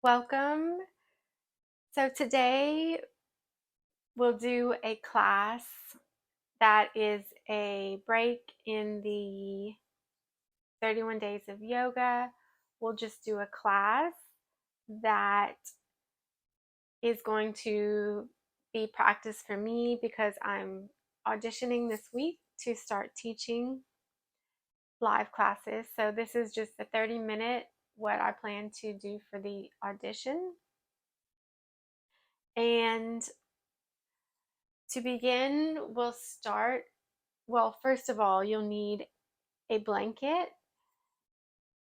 Welcome. So today we'll do a class that is a break in the 31 days of yoga. We'll just do a class that is going to be practice for me because I'm auditioning this week to start teaching live classes. So this is just a 30-minute what I plan to do for the audition. And to begin, first of all, you'll need a blanket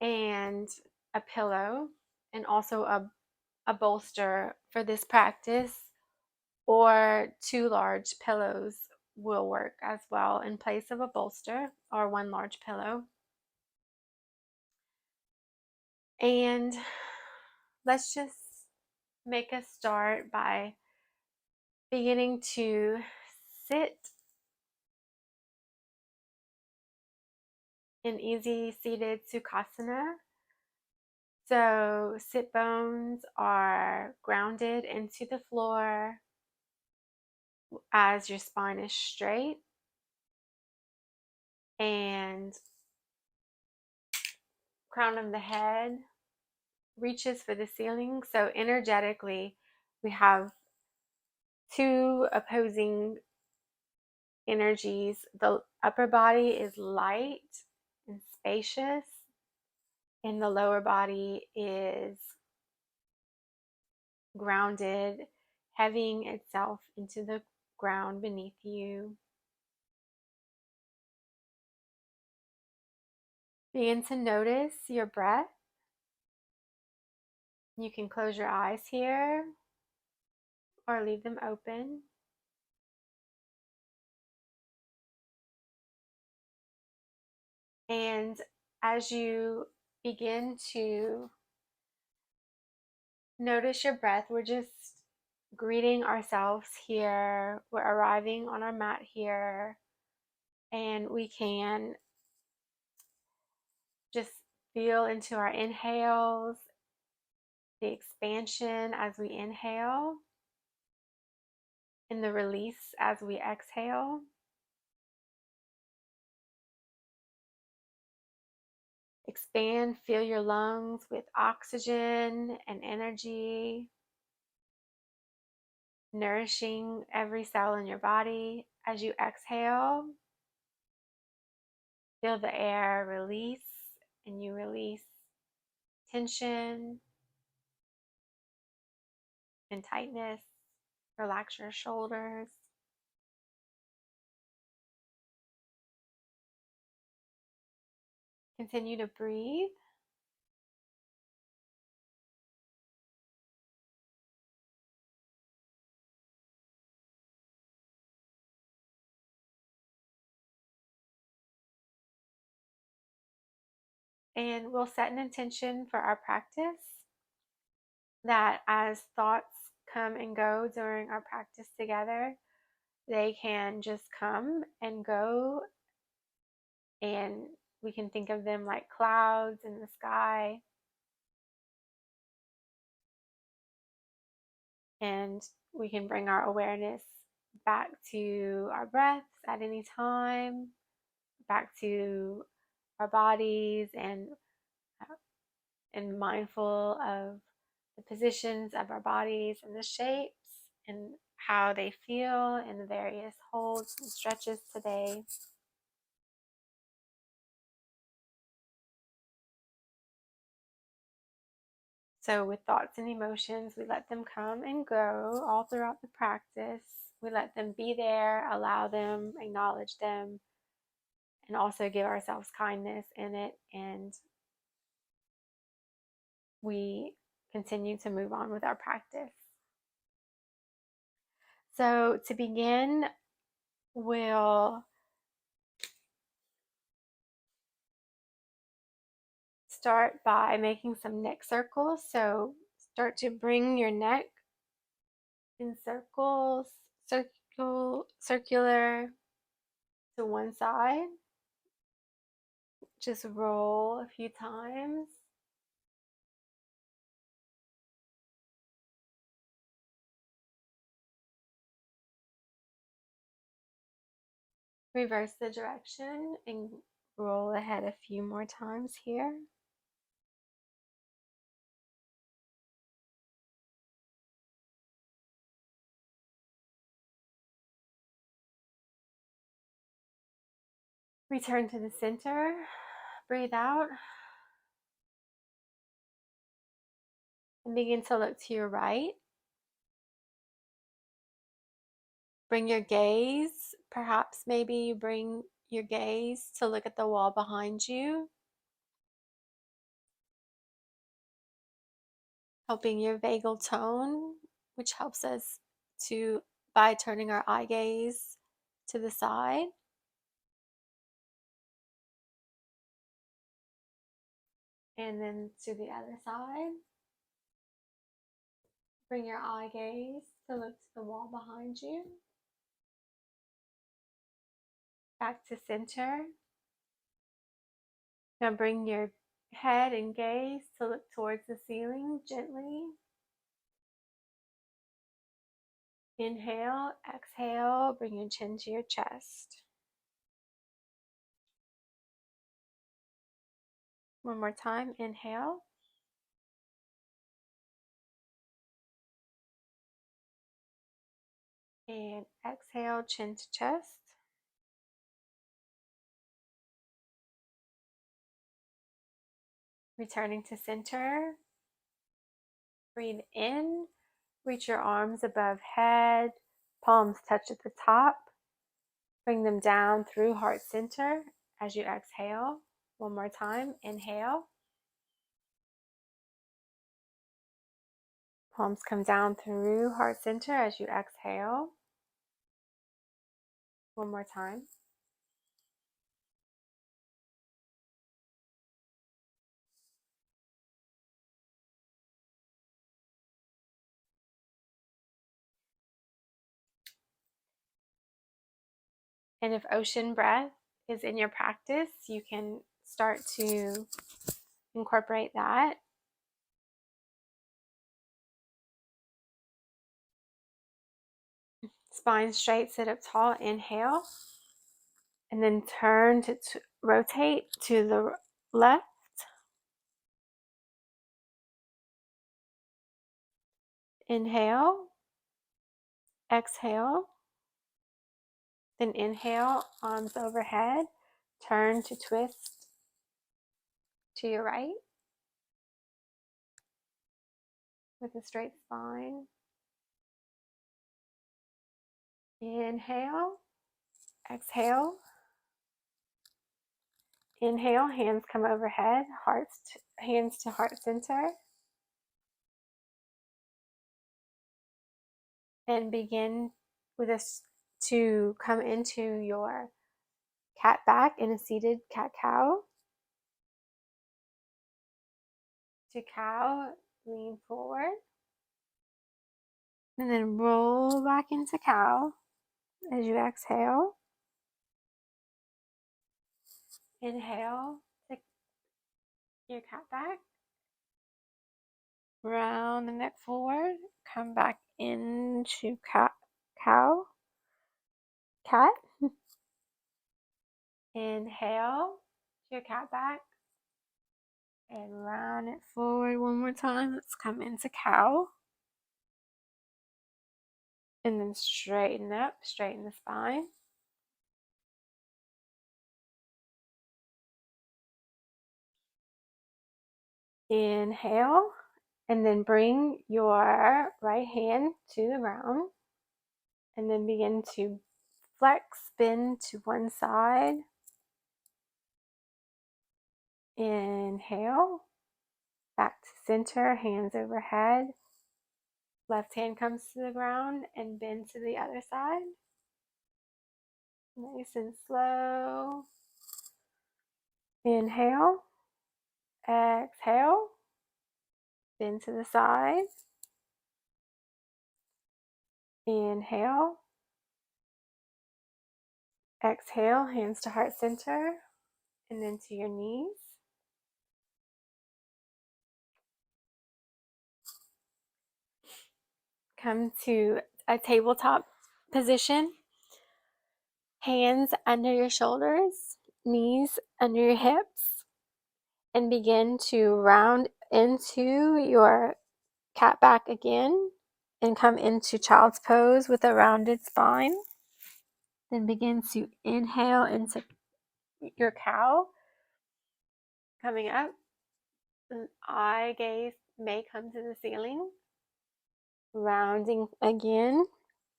and a pillow and also a bolster for this practice, or two large pillows will work as well in place of a bolster or one large pillow. And let's just make a start by beginning to sit in easy seated Sukhasana. So sit bones are grounded into the floor as your spine is straight, and crown of the head reaches for the ceiling. So energetically, we have two opposing energies. The upper body is light and spacious, and the lower body is grounded, heavying itself into the ground beneath you. Begin to notice your breath. You can close your eyes here or leave them open. And as you begin to notice your breath, we're just greeting ourselves here. We're arriving on our mat here, and we can just feel into our inhales, the expansion as we inhale, and the release as we exhale. Expand, fill your lungs with oxygen and energy, nourishing every cell in your body. As you exhale, feel the air release, and you release tension and tightness. Relax your shoulders. Continue to breathe. And we'll set an intention for our practice that as thoughts come and go during our practice together, they can just come and go, and we can think of them like clouds in the sky. And we can bring our awareness back to our breaths at any time, back to our bodies, and mindful of the positions of our bodies and the shapes and how they feel in the various holds and stretches today. So with thoughts and emotions, we let them come and go all throughout the practice. We let them be there, allow them, acknowledge them, and also give ourselves kindness in it. And we continue to move on with our practice. So to begin, we'll start by making some neck circles. So start to bring your neck in circles, circular to one side. Just roll a few times. Reverse the direction and roll ahead a few more times here. Return to the center. Breathe out. And begin to look to your right. Bring your gaze, perhaps maybe you bring your gaze to look at the wall behind you, helping your vagal tone, which helps us to by turning our eye gaze to the side. And then to the other side. Bring your eye gaze to look to the wall behind you. Back to center. Now bring your head and gaze to look towards the ceiling gently. Inhale, exhale, bring your chin to your chest. One more time, inhale. And exhale, chin to chest. Returning to center. Breathe in, reach your arms above head, palms touch at the top. Bring them down through heart center as you exhale. One more time, inhale. Palms come down through heart center as you exhale. One more time. And if ocean breath is in your practice, you can start to incorporate that. Spine straight, sit up tall, inhale. And then turn to rotate to the left. Inhale, exhale. Then inhale, arms overhead. Turn to twist to your right with a straight spine. Inhale, exhale. Inhale, hands come overhead, hands to heart center. And begin with this to come into your cat back in a seated cat cow. To cow, lean forward. And then roll back into cow as you exhale. Inhale, take your cat back. Round the neck forward. Come back into cow, cat. Inhale, your cat back. And round it forward one more time. Let's come into cow. And then straighten up, straighten the spine. Inhale, and then bring your right hand to the ground. And then begin to flex, spin to one side. Inhale, back to center, hands overhead. Left hand comes to the ground and bend to the other side. Nice and slow. Inhale, exhale, bend to the side. Inhale, exhale, hands to heart center, and then to your knees. Come to a tabletop position. Hands under your shoulders, knees under your hips, and begin to round into your cat back again and come into child's pose with a rounded spine. Then begin to inhale into your cow. Coming up, eye gaze may come to the ceiling. Rounding again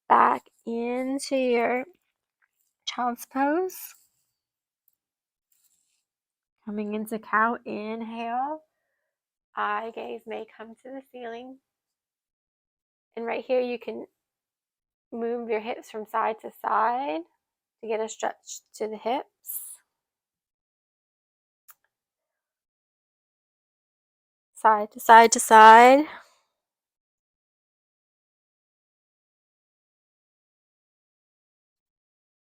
back into your child's pose. Coming into cow, inhale. Eye gaze may come to the ceiling. And right here you can move your hips from side to side to get a stretch to the hips. Side to side to side.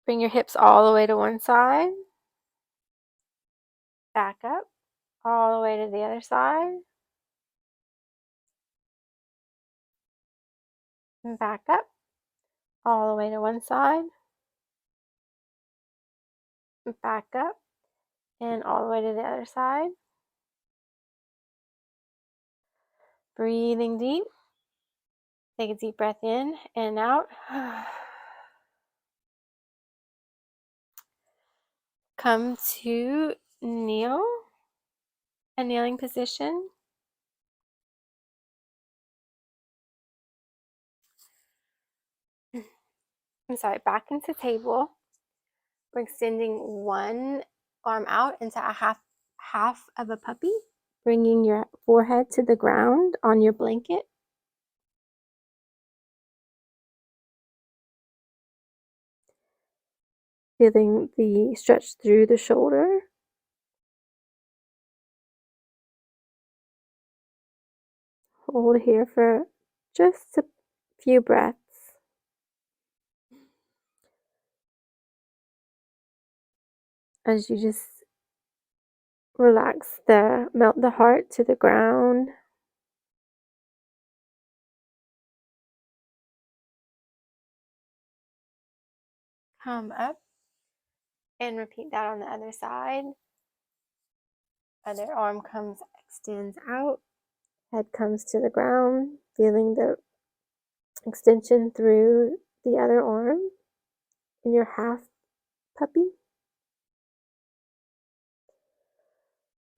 Bring your hips all the way to one side. Back up all the way to the other side. And back up all the way to one side. And back up and all the way to the other side. Breathing deep. Take a deep breath in and out. Come to kneel, a kneeling position. I'm sorry, back into table. We're extending one arm out into a half of a puppy, bringing your forehead to the ground on your blanket. Feeling the stretch through the shoulder. Hold here for just a few breaths. As you just relax melt the heart to the ground. Come up and repeat that on the other side. Other arm extends out. Head comes to the ground, feeling the extension through the other arm in your half puppy.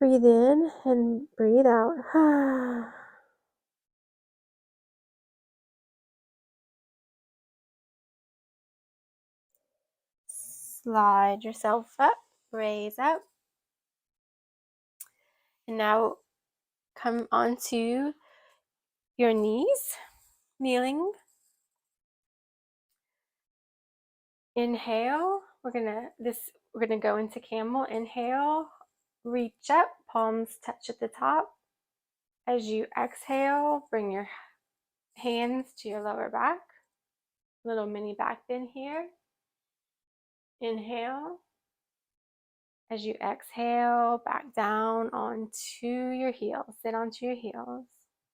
Breathe in and breathe out. Slide yourself up, raise up. And now come onto your knees, kneeling. Inhale. We're gonna go into camel. Inhale, reach up, palms touch at the top. As you exhale, bring your hands to your lower back. Little mini back bend here. Inhale. As you exhale, back down onto your heels. Sit onto your heels.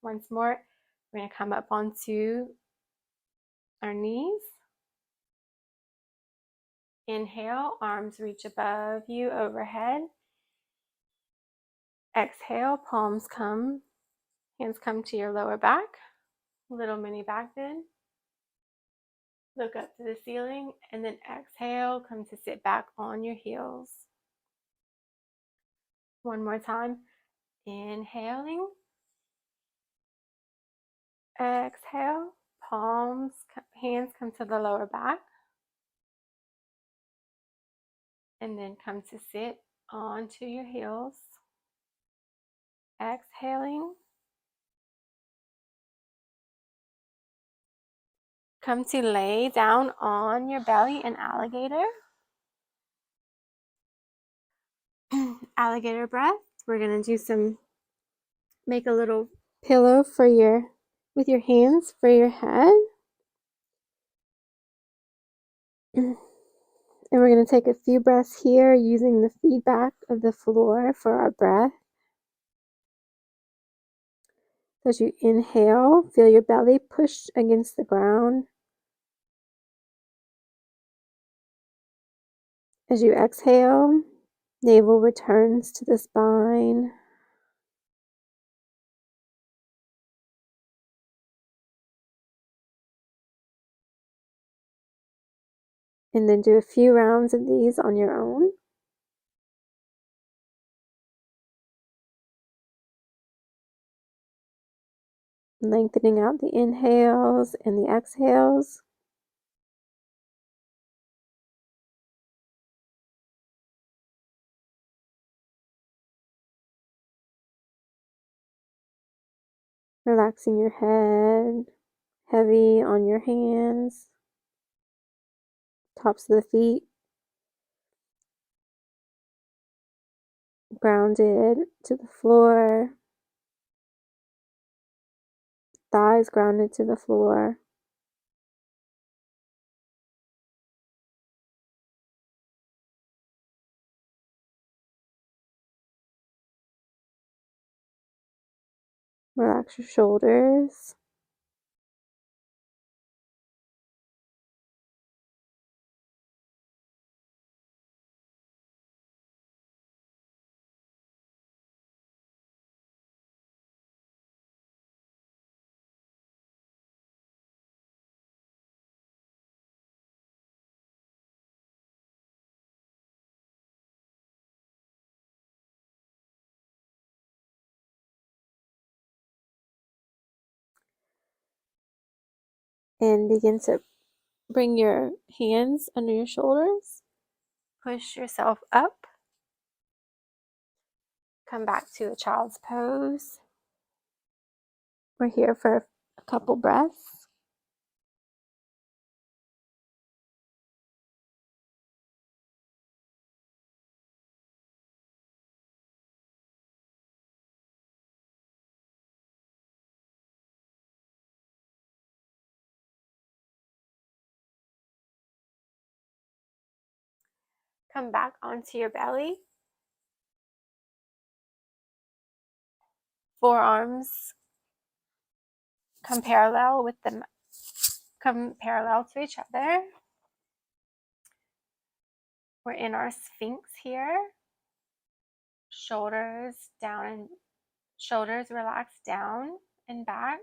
Once more, we're going to come up onto our knees. Inhale, arms reach above you, overhead. Exhale, hands come to your lower back. Little mini back bend. Look up to the ceiling, and then exhale, come to sit back on your heels. One more time. Inhaling. Exhale. Hands come to the lower back. And then come to sit onto your heels. Exhaling. Come to lay down on your belly in alligator. Alligator breath. We're going to do make a little pillow with your hands for your head. And we're going to take a few breaths here using the feedback of the floor for our breath. As you inhale, feel your belly push against the ground. As you exhale, navel returns to the spine. And then do a few rounds of these on your own. Lengthening out the inhales and the exhales. Relaxing your head, heavy on your hands, tops of the feet, grounded to the floor, thighs grounded to the floor. Relax your shoulders. And begin to bring your hands under your shoulders. Push yourself up. Come back to a child's pose. We're here for a couple breaths. Come back onto your belly. Forearms come parallel to each other. We're in our Sphinx here. Shoulders down and shoulders relax down and back.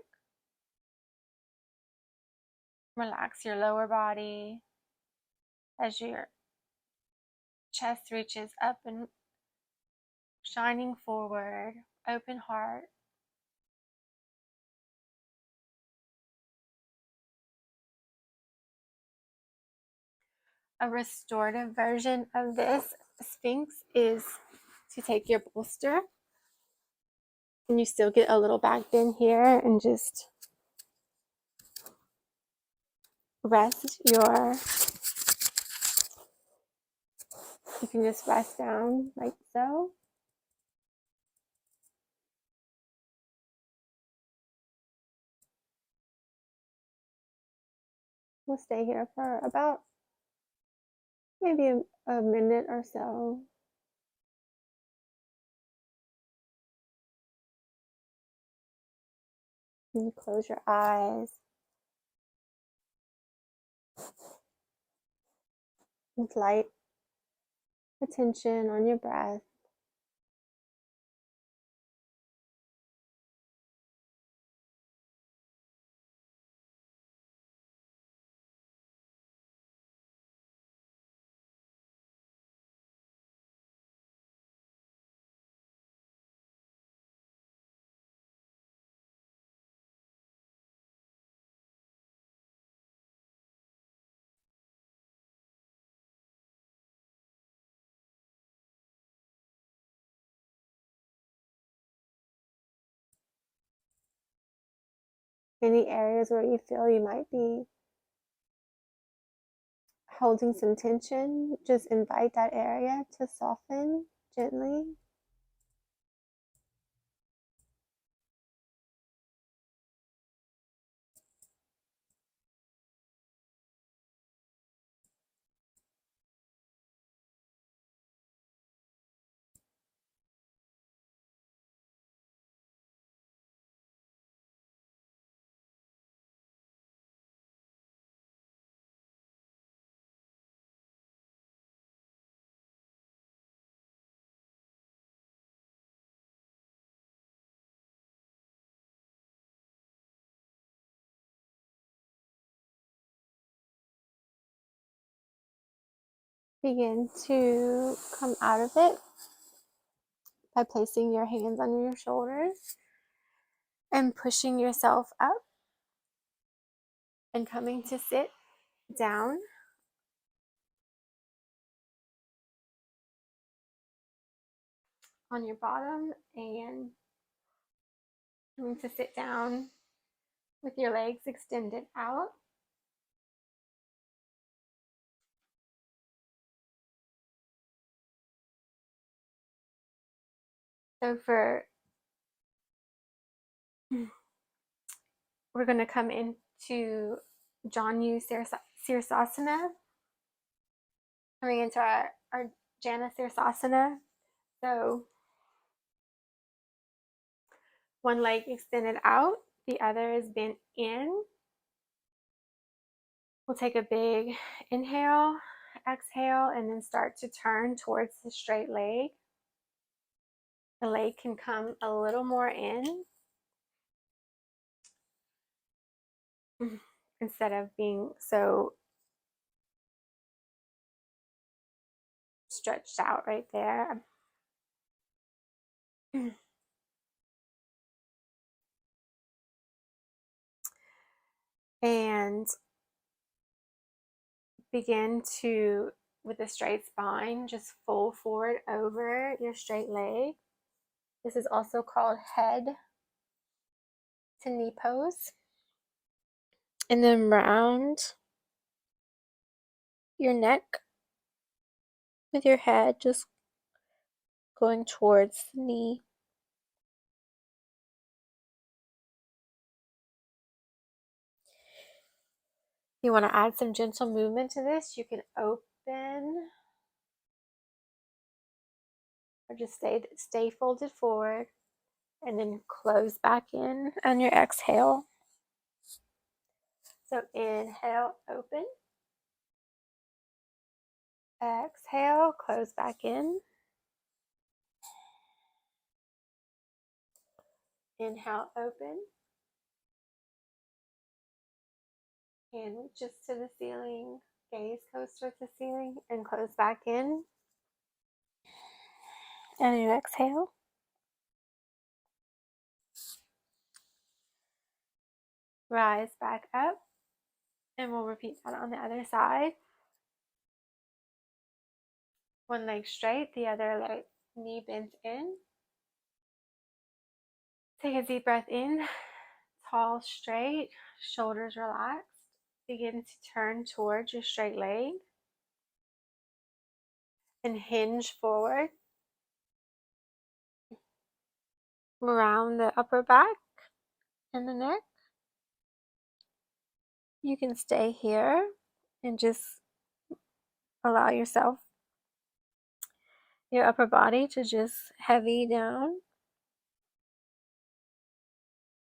Relax your lower body as your chest reaches up and shining forward. Open heart. A restorative version of this Sphinx is to take your bolster and you still get a little back bend here and just rest you can just rest down like so. We'll stay here for about maybe a minute or so. And you close your eyes with light attention on your breath. Any areas where you feel you might be holding some tension, just invite that area to soften gently. begin to come out of it by placing your hands under your shoulders and pushing yourself up and coming to sit down. On your bottom and coming to sit down with your legs extended out. So we're going to come into Janu Sirsasana, coming into our Jana Sirsasana. So one leg extended out, the other is bent in. We'll take a big inhale, exhale, and then start to turn towards the straight leg. The leg can come a little more in instead of being so stretched out right there. And begin to, with a straight spine, just fold forward over your straight leg. This is also called head to knee pose. And then round your neck with your head just going towards the knee. You want to add some gentle movement to this. You can open or just stay folded forward and then close back in on your exhale. So inhale, open. Exhale, close back in. Inhale, open. Hand just to the ceiling. Gaze goes towards the ceiling and close back in. And you exhale. Rise back up. And we'll repeat that on the other side. One leg straight, the other leg knee bent in. Take a deep breath in. Tall, straight, shoulders relaxed. Begin to turn towards your straight leg. And hinge forward. Around the upper back and the neck. You can stay here and just allow yourself, your upper body, to just heavy down,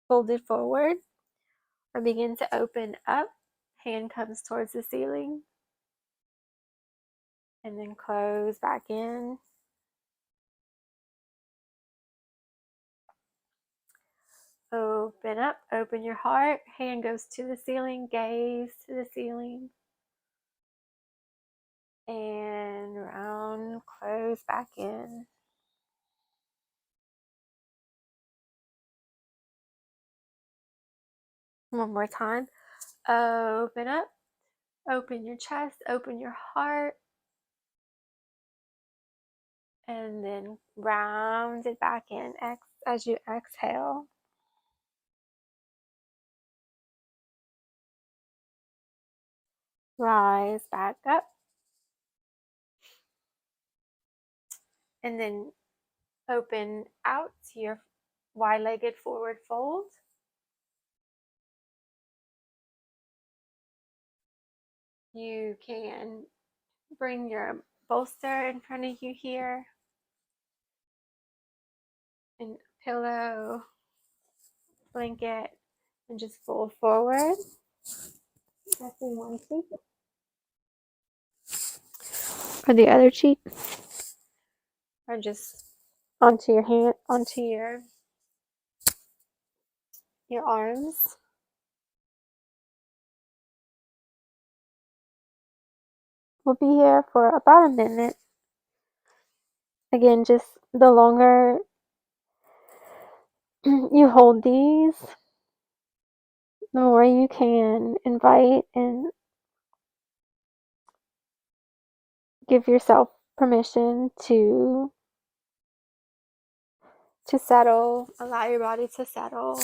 fold it forward, or begin to open up. Hand comes towards the ceiling, and then close back in. Open up, open your heart. Hand goes to the ceiling, gaze to the ceiling. And round, close back in. One more time. Open up, open your chest, open your heart. And then round it back in as you exhale. Rise back up. And then open out to your wide-legged forward fold. You can bring your bolster in front of you here, and pillow, blanket, and just fold forward. Pressing one cheek or the other cheek, or just onto your hand, onto your arms. We'll be here for about a minute. Again, just the longer you hold these, the more you can invite and give yourself permission to settle, allow your body to settle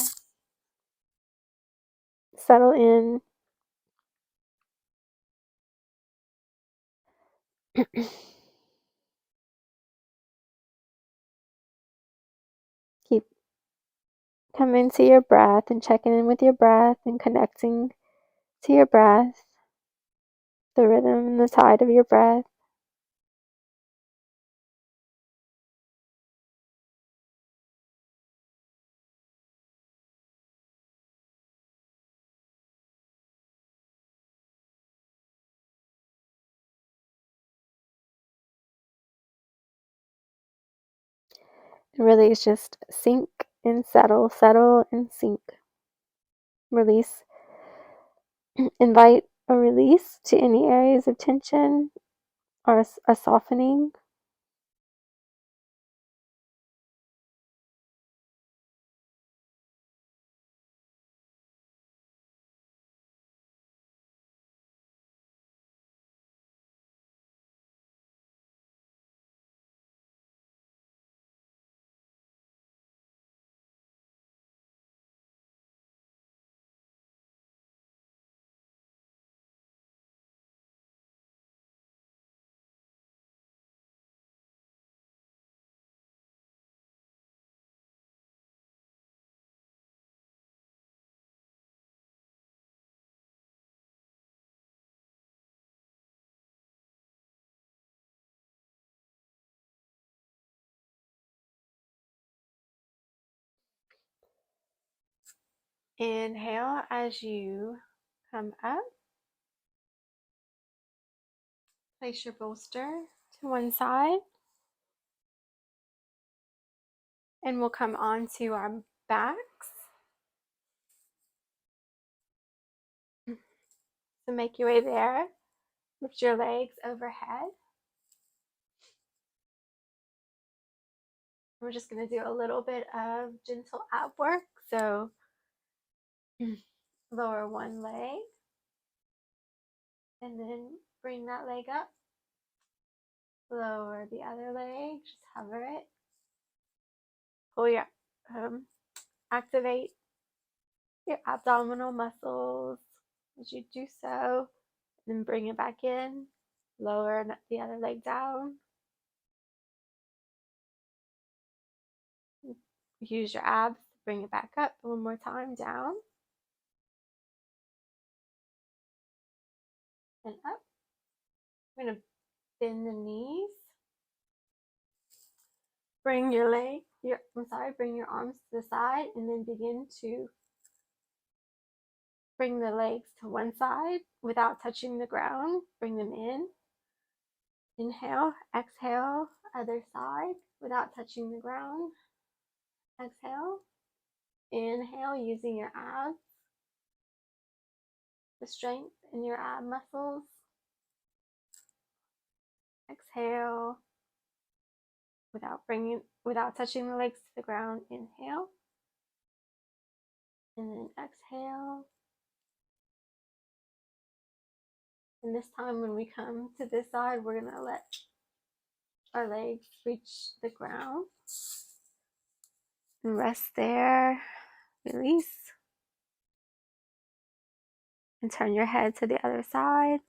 in. Keep coming to your breath and checking in with your breath and connecting to your breath, the rhythm and the tide of your breath. And really, it's just sink and settle, settle and sink. Release, invite a release to any areas of tension or a softening. Inhale as you come up. Place your bolster to one side. And we'll come onto our backs. So make your way there. Lift your legs overhead. We're just going to do a little bit of gentle ab work. So lower one leg and then bring that leg up. Lower the other leg, just hover it. Pull your, activate your abdominal muscles as you do so. Then bring it back in. Lower the other leg down. Use your abs to bring it back up. One more time, down and up. We're going to bend the knees. Bring your bring your arms to the side and then begin to bring the legs to one side without touching the ground. Bring them in. Inhale, exhale, other side without touching the ground. Exhale, inhale using your abs, the strength in your ab muscles. Exhale, without touching the legs to the ground. Inhale, and then exhale. And this time when we come to this side, we're going to let our legs reach the ground. And rest there. Release. And turn your head to the other side.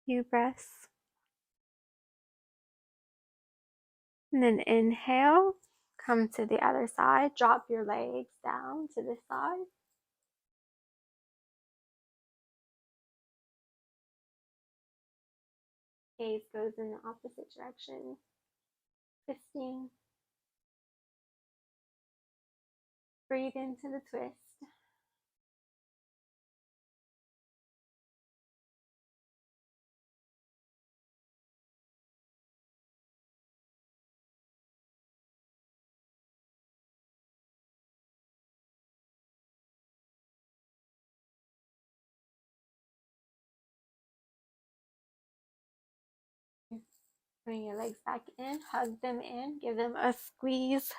Few breaths. And then inhale. Come to the other side. Drop your legs down to this side. Gaze goes in the opposite direction. Twisting. Breathe into the twist. Bring your legs back in, hug them in, give them a squeeze,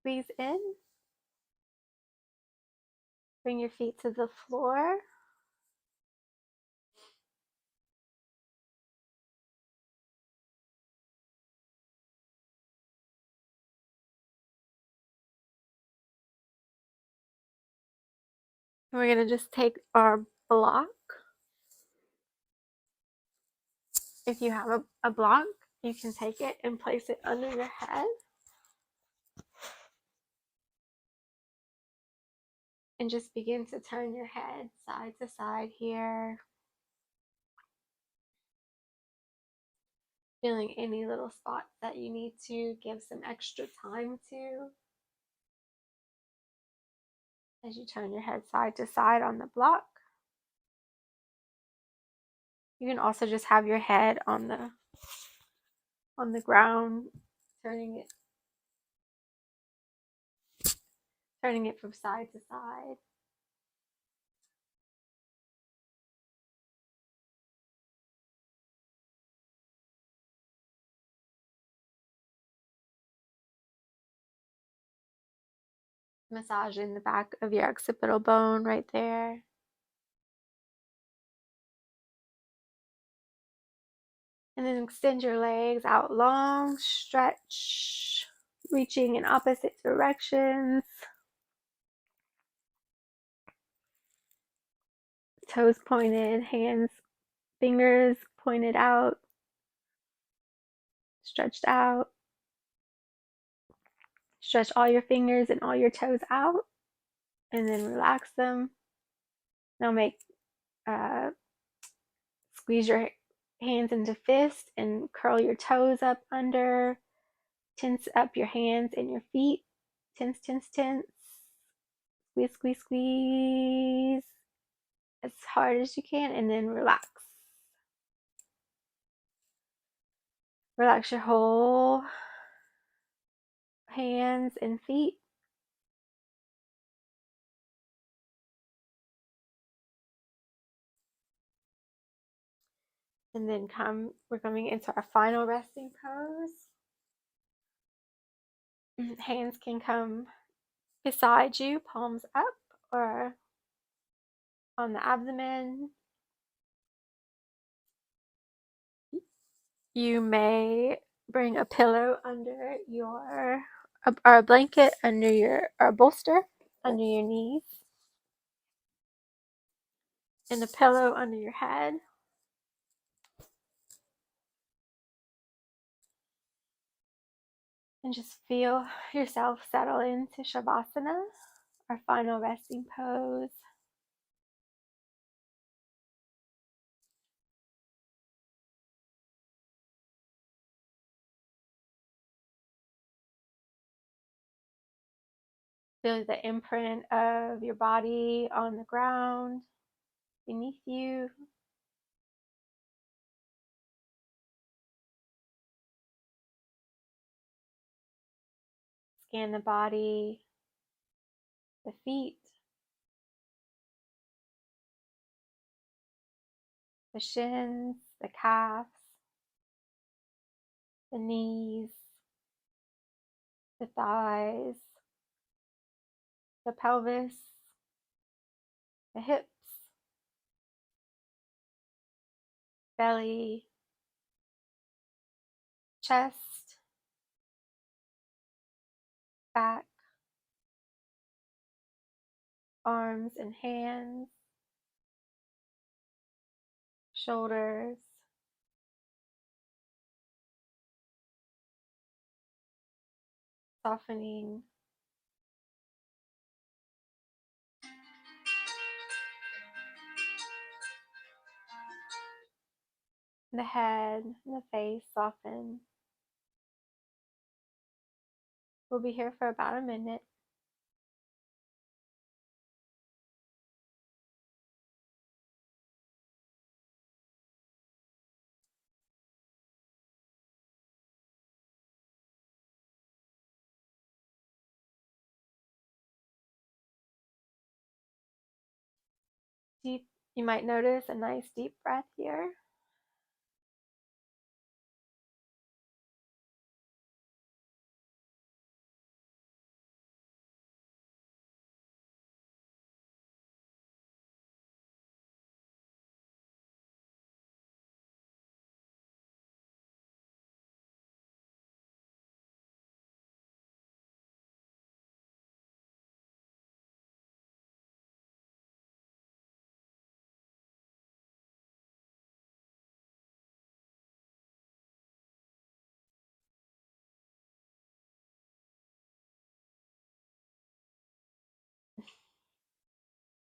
squeeze in. Bring your feet to the floor. And we're going to just take our block. If you have a block, you can take it and place it under your head. And just begin to turn your head side to side here. Feeling any little spots that you need to give some extra time to as you turn your head side to side on the block. You can also just have your head on the ground, turning it from side to side. Massaging the back of your occipital bone right there. And then extend your legs out long, stretch, reaching in opposite directions. Toes pointed, hands, fingers pointed out, stretched out. Stretch all your fingers and all your toes out, and then relax them. Now squeeze your hands into fists and curl your toes up under. Tense up your hands and your feet. Tense, tense, tense. Squeeze, squeeze, squeeze as hard as you can, and then relax. Relax your whole hands and feet. And then we're coming into our final resting pose. Hands can come beside you, palms up, or on the abdomen. You may bring a pillow under or a blanket under or a bolster under your knees, and a pillow under your head. And just feel yourself settle into Shavasana, our final resting pose. Feel the imprint of your body on the ground beneath you. Scan the body, the feet, the shins, the calves, the knees, the thighs, the pelvis, the hips, belly, chest, back, arms and hands, shoulders, softening the head and the face, soften. We'll be here for about a minute. Deep, you might notice a nice deep breath here.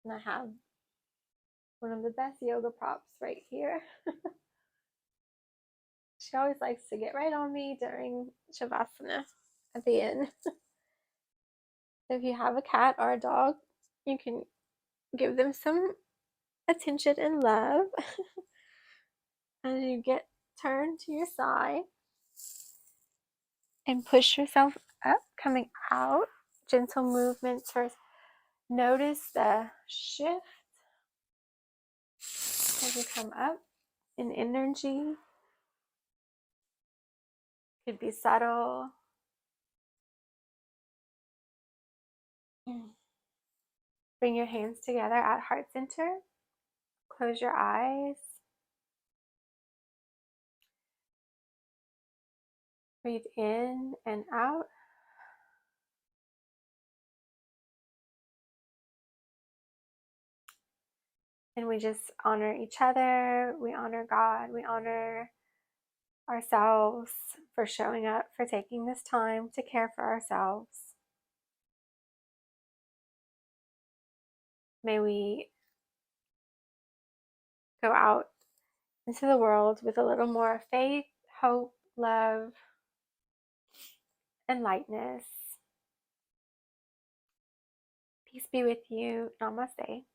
And I have one of the best yoga props right here. She always likes to get right on me during Shavasana at the end. If you have a cat or a dog, you can give them some attention and love as you get turned to your side and push yourself up, coming out. Gentle movements first. Notice the shift as you come up in energy. Could be subtle. Bring your hands together at heart center. Close your eyes. Breathe in and out. And we just honor each other. We honor God. We honor ourselves for showing up, for taking this time to care for ourselves. May we go out into the world with a little more faith, hope, love, and lightness. Peace be with you. Namaste.